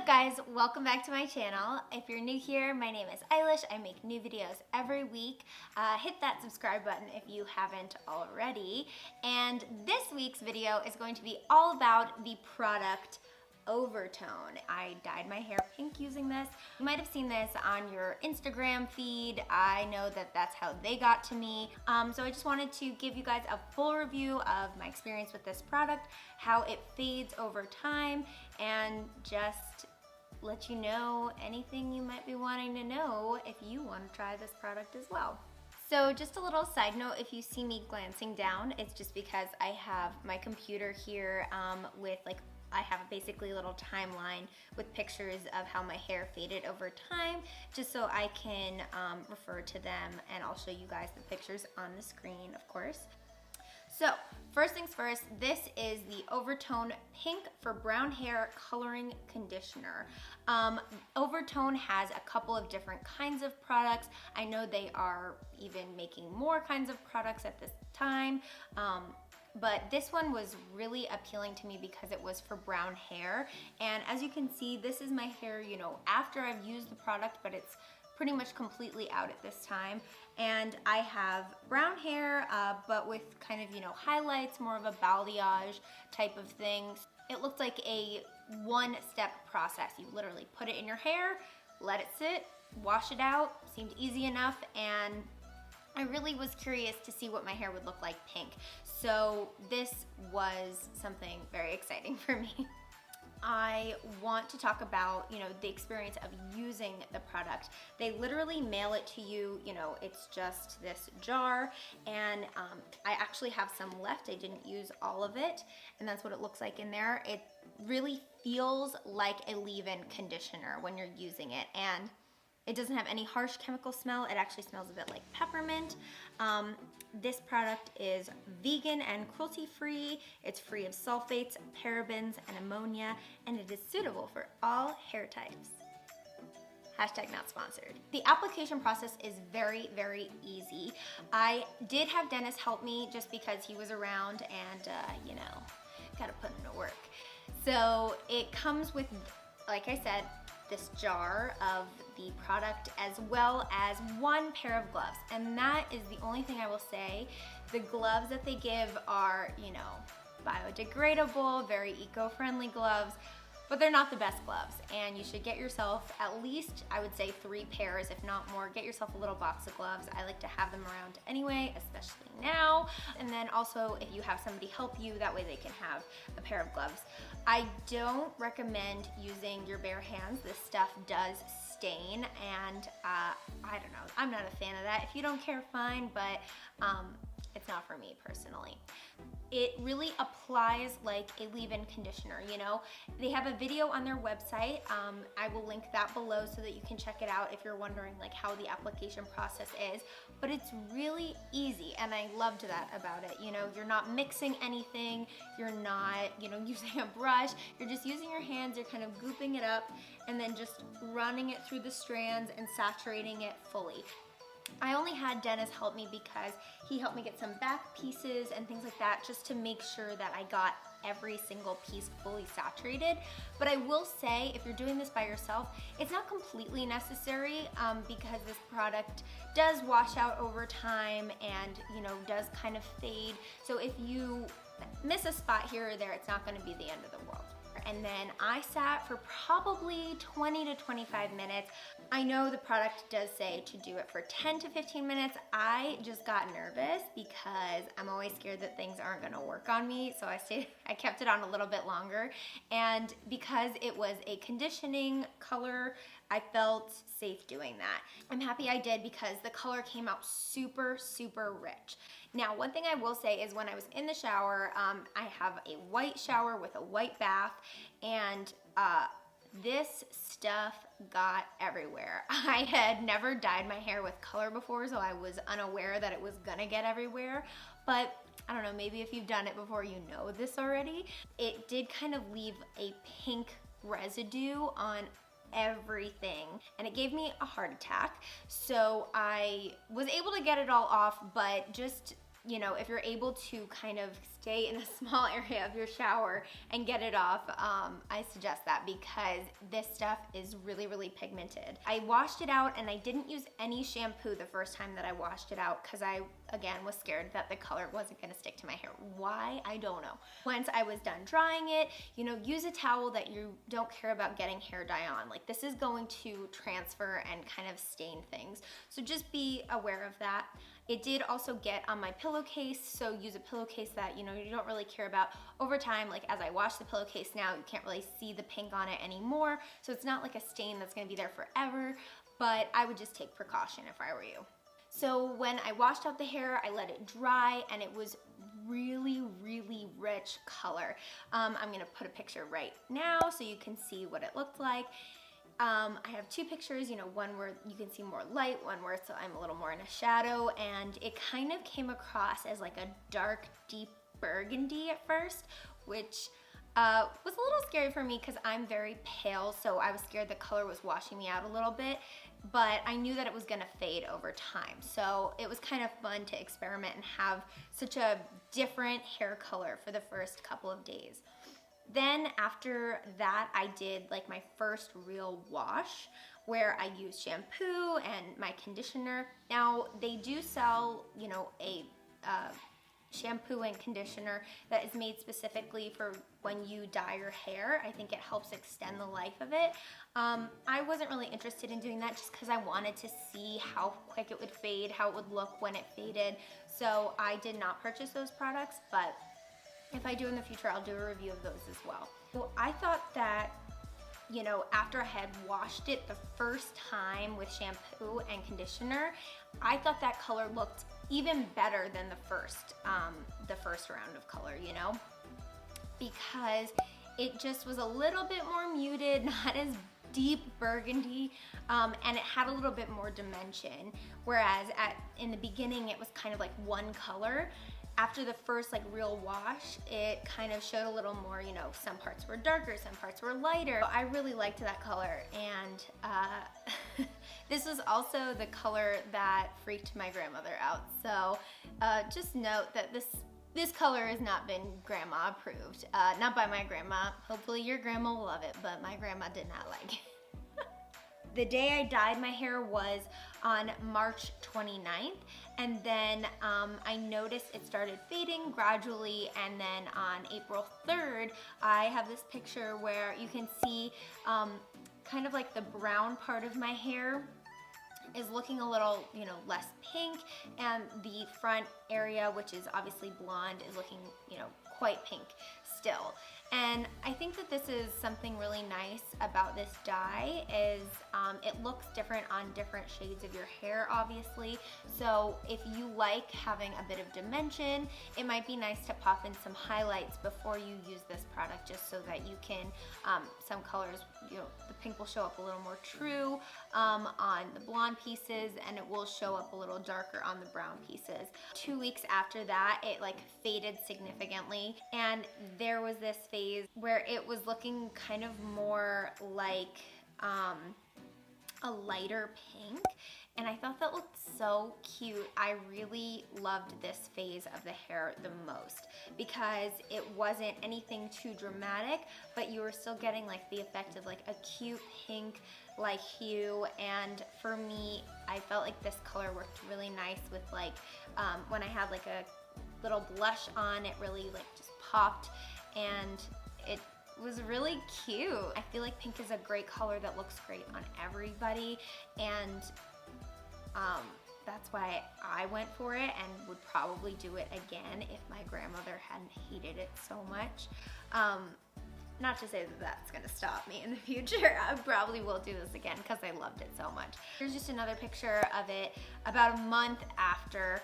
guys? Welcome back to my channel. If you're new here, my name is Eilish. I make new videos every week. Hit that subscribe button if you haven't already. And this week's video is going to be all about the product Overtone. I dyed my hair pink using this. You might have seen this on your Instagram feed. I know that that's how they got to me. So I just wanted to give you guys a full review of my experience with this product, how it fades over time, and just let you know anything you might be wanting to know if you want to try this product as well. So just a little side note, if you see me glancing down, it's just because I have my computer here with I have basically a little timeline with pictures of how my hair faded over time, just so I can refer to them, and I'll show you guys the pictures on the screen, of course. So first things first, this is the Overtone Pink for Brown Hair Coloring Conditioner. Overtone has a couple of different kinds of products. I know they are even making more kinds of products at this time. But this one was really appealing to me because it was for brown hair. And as you can see, this is my hair, you know, after I've used the product, but it's pretty much completely out at this time. And I have brown hair, but with kind of, you know, highlights, more of a balayage type of thing. It looked like a one-step process. You literally put it in your hair, let it sit, wash it out. Seemed easy enough, and I really was curious to see what my hair would look like pink. So this was something very exciting for me. I want to talk about, you know, the experience of using the product. They literally mail it to you, you know, it's just this jar, and I actually have some left. I didn't use all of it, and that's what it looks like in there. It really feels like a leave-in conditioner when you're using it, and it doesn't have any harsh chemical smell. It actually smells a bit like peppermint. This product is vegan and cruelty-free. It's free of sulfates, parabens, and ammonia, and it is suitable for all hair types. Hashtag not sponsored. The application process is very, very easy. I did have Dennis help me just because he was around, and you know, gotta put him to work. So it comes with, like I said, this jar of the product as well as one pair of gloves, and that is the only thing I will say. The gloves that they give are, you know, biodegradable, very eco-friendly gloves, but they're not the best gloves, and you should get yourself at least, I would say, 3 pairs, if not more. Get yourself a little box of gloves. I like to have them around anyway, especially now. And then also, if you have somebody help you, that way they can have a pair of gloves. I don't recommend using your bare hands. This stuff does stain, and I don't know, I'm not a fan of that. If you don't care, fine, but it's not for me personally. It really applies like a leave-in conditioner, you know. They have a video on their website. I will link that below so that you can check it out if you're wondering like how the application process is. But it's really easy, and I loved that about it. You know, you're not mixing anything, you're not, you know, using a brush, you're just using your hands, you're kind of gooping it up and then just running it through the strands and saturating it fully. I only had Dennis help me because he helped me get some back pieces and things like that, just to make sure that I got every single piece fully saturated. But I will say, if you're doing this by yourself, it's not completely necessary because this product does wash out over time and, you know, does kind of fade. So if you miss a spot here or there, it's not going to be the end of the world. And then I sat for probably 20 to 25 minutes. I know the product does say to do it for 10 to 15 minutes. I just got nervous because I'm always scared that things aren't gonna work on me. So I kept it on a little bit longer. And because it was a conditioning color, I felt safe doing that. I'm happy I did because the color came out super, super rich. Now, one thing I will say is when I was in the shower, I have a white shower with a white bath, and this stuff got everywhere. I had never dyed my hair with color before, so I was unaware that it was gonna get everywhere. But I don't know, maybe if you've done it before, you know this already. It did kind of leave a pink residue on everything, and it gave me a heart attack. So I was able to get it all off, but just you know, if you're able to kind of stay in a small area of your shower and get it off, I suggest that because this stuff is really, really pigmented. I washed it out and I didn't use any shampoo the first time that I washed it out because I, again, was scared that the color wasn't gonna stick to my hair. Why? I don't know. Once I was done drying it, you know, use a towel that you don't care about getting hair dye on. Like, this is going to transfer and kind of stain things. So just be aware of that. It did also get on my pillowcase, so use a pillowcase that, you know, you don't really care about. Over time, like as I wash the pillowcase now, you can't really see the pink on it anymore, so it's not like a stain that's gonna be there forever, but I would just take precaution if I were you. So when I washed out the hair, I let it dry, and it was really, really rich color. I'm gonna put a picture right now so you can see what it looked like. I have two pictures, you know, one where you can see more light, one where so I'm a little more in a shadow, and it kind of came across as like a dark, deep burgundy at first, which was a little scary for me because I'm very pale, so I was scared the color was washing me out a little bit, but I knew that it was gonna fade over time. So it was kind of fun to experiment and have such a different hair color for the first couple of days. Then after that, I did like my first real wash where I used shampoo and my conditioner. Now they do sell, you know, a shampoo and conditioner that is made specifically for when you dye your hair. I think it helps extend the life of it. I wasn't really interested in doing that just because I wanted to see how quick it would fade, how it would look when it faded. So I did not purchase those products, but if I do in the future, I'll do a review of those as well. So I thought that, you know, after I had washed it the first time with shampoo and conditioner, I thought that color looked even better than the first round of color, you know, because it just was a little bit more muted, not as deep burgundy, and it had a little bit more dimension. Whereas in the beginning, it was kind of like one color. After the first like real wash, it kind of showed a little more, you know, some parts were darker, some parts were lighter. I really liked that color, and this was also the color that freaked my grandmother out. So just note that this color has not been grandma approved, not by my grandma. Hopefully your grandma will love it, but my grandma did not like it. The day I dyed my hair was on March 29th, and then I noticed it started fading gradually, and then on April 3rd, I have this picture where you can see kind of like the brown part of my hair is looking a little, you know, less pink, and the front area, which is obviously blonde, is looking, you know, quite pink still. And I think that this is something really nice about this dye is it looks different on different shades of your hair, obviously. So if you like having a bit of dimension, it might be nice to pop in some highlights before you use this product, just so that you can, some colors, you know, the pink will show up a little more true on the blonde pieces, and it will show up a little darker on the brown pieces. 2 weeks after that, it like faded significantly, and there was this phase where it was looking kind of more like a lighter pink, and I thought that looked so cute. I really loved this phase of the hair the most because it wasn't anything too dramatic, but you were still getting like the effect of like a cute pink like hue. And for me, I felt like this color worked really nice with like when I had like a little blush on, it really like just popped, and it was really cute. I feel like pink is a great color that looks great on everybody, and that's why I went for it and would probably do it again if my grandmother hadn't hated it so much. Not to say that that's gonna stop me in the future. I probably will do this again because I loved it so much. Here's just another picture of it about a month after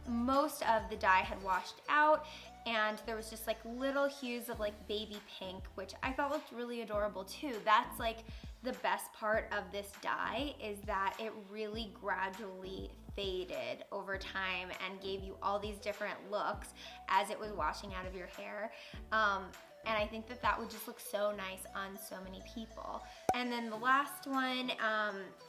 most of the dye had washed out, and there was just like little hues of like baby pink, which I thought looked really adorable too. That's like the best part of this dye, is that it really gradually faded over time and gave you all these different looks as it was washing out of your hair. And I think that that would just look so nice on so many people. And then the last one,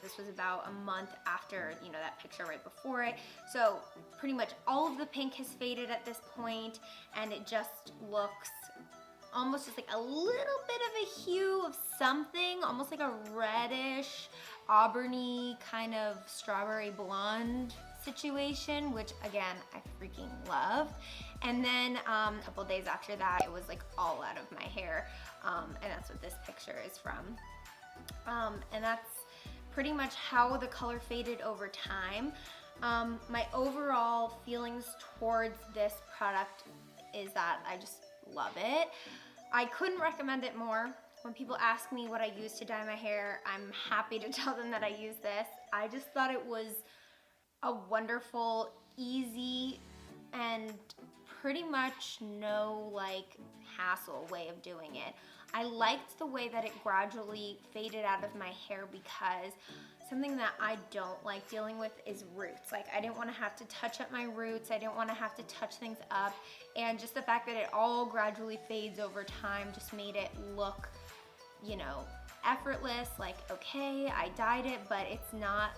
this was about a month after, you know, that picture right before it. So pretty much all of the pink has faded at this point, and it just looks almost just like a little bit of a hue of something, almost like a reddish, auburny kind of strawberry blonde situation, which again, I freaking loved. And then a couple days after that, it was like all out of my hair. And that's what this picture is from. And that's pretty much how the color faded over time. My overall feelings towards this product is that I just love it. I couldn't recommend it more. When people ask me what I use to dye my hair, I'm happy to tell them that I use this. I just thought it was a wonderful, easy, and pretty much no like hassle way of doing it. I liked the way that it gradually faded out of my hair because something that I don't like dealing with is roots. Like, I didn't want to have to touch up my roots. I didn't want to have to touch things up. And just the fact that it all gradually fades over time just made it look, you know, effortless. Like, okay, I dyed it, but it's not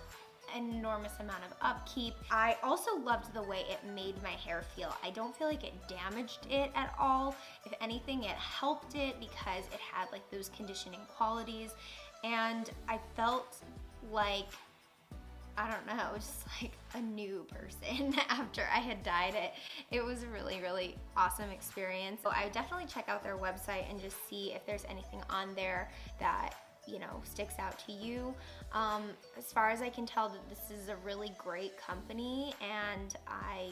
an enormous amount of upkeep. I also loved the way it made my hair feel. I don't feel like it damaged it at all. If anything, it helped it because it had like those conditioning qualities. And I felt like, I don't know, just like a new person after I had dyed it. It was a really, really awesome experience. So I would definitely check out their website and just see if there's anything on there that, you know, sticks out to you. As far as I can tell, that this is a really great company, and I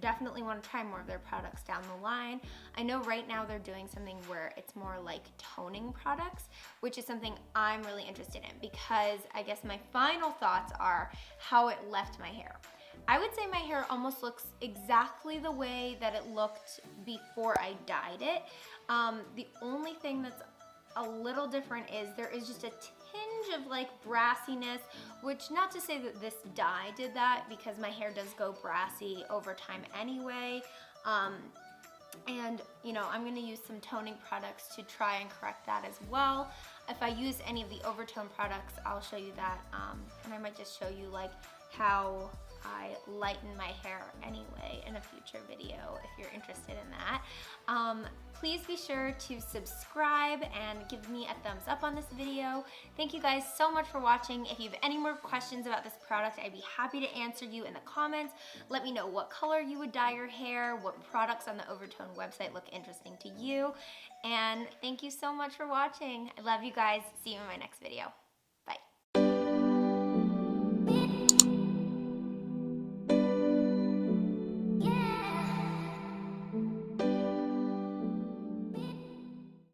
definitely want to try more of their products down the line. I know right now they're doing something where it's more like toning products, which is something I'm really interested in, because I guess my final thoughts are how it left my hair. I would say my hair almost looks exactly the way that it looked before I dyed it. The only thing that's a little different is there is just a tinge of like brassiness, which, not to say that this dye did that, because my hair does go brassy over time anyway. And you know, I'm gonna use some toning products to try and correct that as well. If I use any of the Overtone products, I'll show you that, and I might just show you like how I lighten my hair anyway in a future video if you're interested in that. Please be sure to subscribe and give me a thumbs up on this video. Thank you guys so much for watching. If you have any more questions about this product, I'd be happy to answer you in the comments. Let me know what color you would dye your hair, what products on the Overtone website look interesting to you. And thank you so much for watching. I love you guys. See you in my next video.